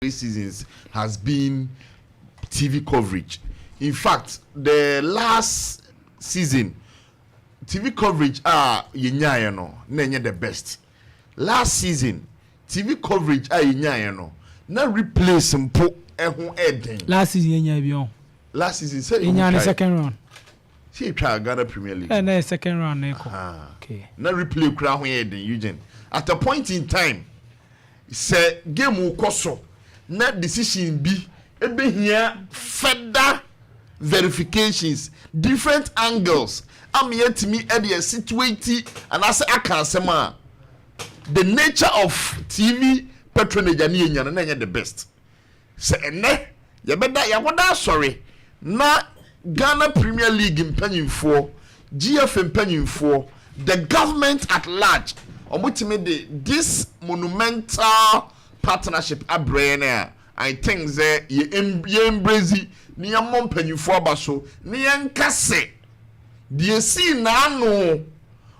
seasons has been TV coverage. In fact, the last season, TV coverage yenyaye no na the best. Last season, TV coverage yenyaye no na replace mpo ehun eden. Last season yenyaye bi. Last season say yenyaye second round. See try Ghana Premier League. Na second round na ko. Okay. Na replay kura ho eden Eugene. At a point in time, say game ukoso na decision bi ebe here further verifications, different angles. I'm here to me at the situation and I say I can't say man. The nature of TV patronage and the best. Say ne ya beda ya wada sorry na Ghana Premier League in penny for GFA in penny for the government at large. This monumental partnership abrene I think that ye embrace ni amon penny for baso ni enkase the see na no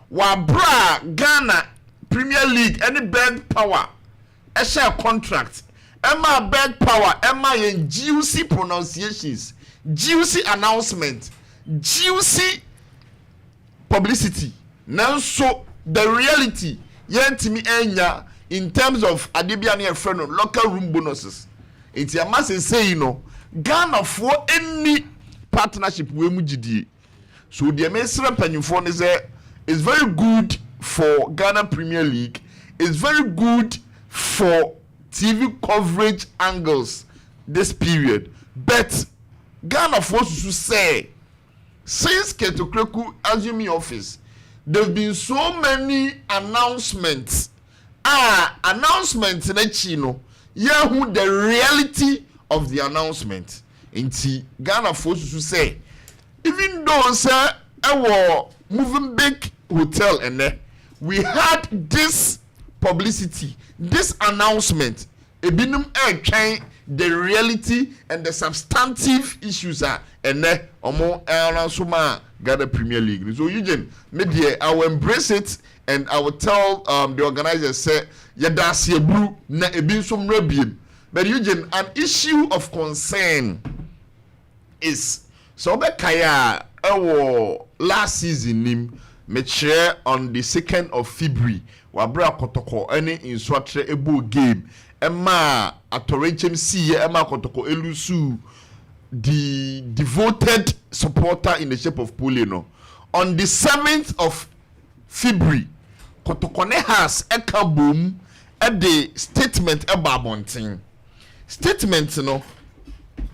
wa bra Ghana Premier League any bad power a share contract Emma bad power Emma in juicy pronunciations juicy announcement juicy publicity now so the reality yentimi enya in terms of adebia na friend local room bonuses it ya must say Ghana for any partnership we mu gidie so the mesra panyufo is is very good for Ghana Premier League. It's very good for TV coverage angles this period. But Ghana forces to say since Ketokreku assuming office, there've been so many announcements. Announcements in Chino. Yeah, who the reality of the announcement. Inti Ghana forces to say, even though sir, our moving big hotel and we had this publicity, this announcement, ebinum trying the reality and the substantive issues are and omo suma Ghana Premier League. So Eugene, maybe I will embrace it and I will tell the organizers say yadasi blue na ebin some rebellion. But Eugene, an issue of concern is so kaya last season nim me share on the 2nd of February wabra kotoko any instructor ebo game emma atorenchem see emma kotoko elusu the devoted supporter in the shape of Polino on the 7th of February kotoko ne has ekabom at the statement ebabontin statement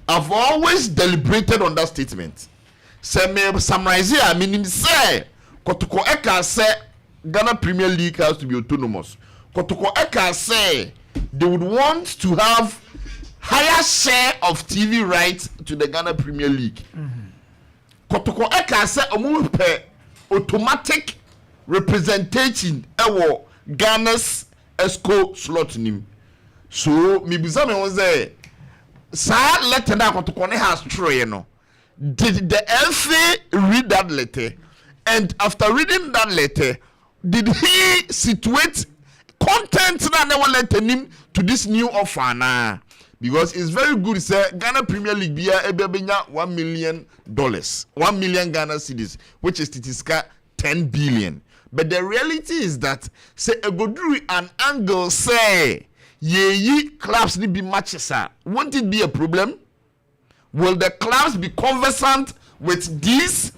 I've always deliberated on that statement. Say me summarize here meaning say Kotoko Eka say Ghana Premier League has to be autonomous. Kotoko Eka say they would want to have higher share of TV rights to the Ghana Premier League. Kotoko Eka say omupe automatic representation ewo Ghana's ESCO slot nim. So mi bizame won say sa letter na Kotoko ne has true no. Did the FA read that letter? And after reading that letter, did he situate content that never letter him to this new offer now? Because it's very good, sir. Ghana Premier League be $1 million, 1 million Ghana cedis, which is Titiska 10 billion. But the reality is that say a good an angle say ye clubs need be matches. Won't it be a problem? Will the clubs be conversant with these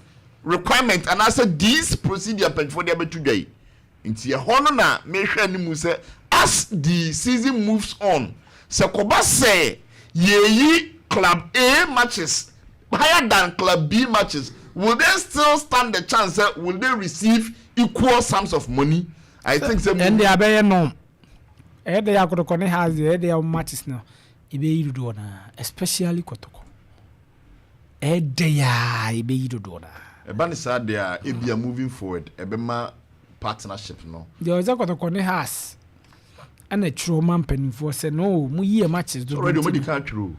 requirements and also this procedure for the today? Into a honor make sure say as the season moves on, Sakoba say ye club A matches higher than club B matches. Will they still stand the chance? Will they receive equal sums of money? I think so. And they are very no. They are going to has their matches now. Especially Kotoko. Ebani said they are moving forward. Ebema partnership no. The Ozakotokone has and a true man penny for say no, mu year matches do already through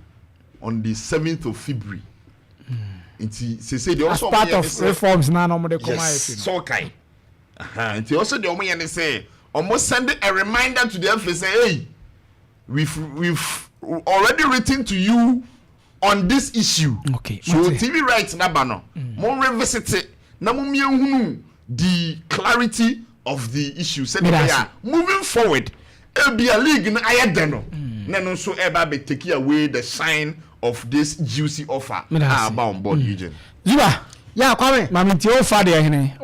on the 7th of February. Say they also part of reforms now no more come so kind. And also the omo say almost sending a reminder to the FA say hey we've already written to you on this issue. Okay. So TV rights na bano. Mo revisit it. Na mo miehunu the clarity of the issue. Said moving forward, Ebia League na ayedeno. Na no so eba be take away the shine of this juicy offer about on board Eugene. Zuba, yeah, kwame mami ti o fa de hene.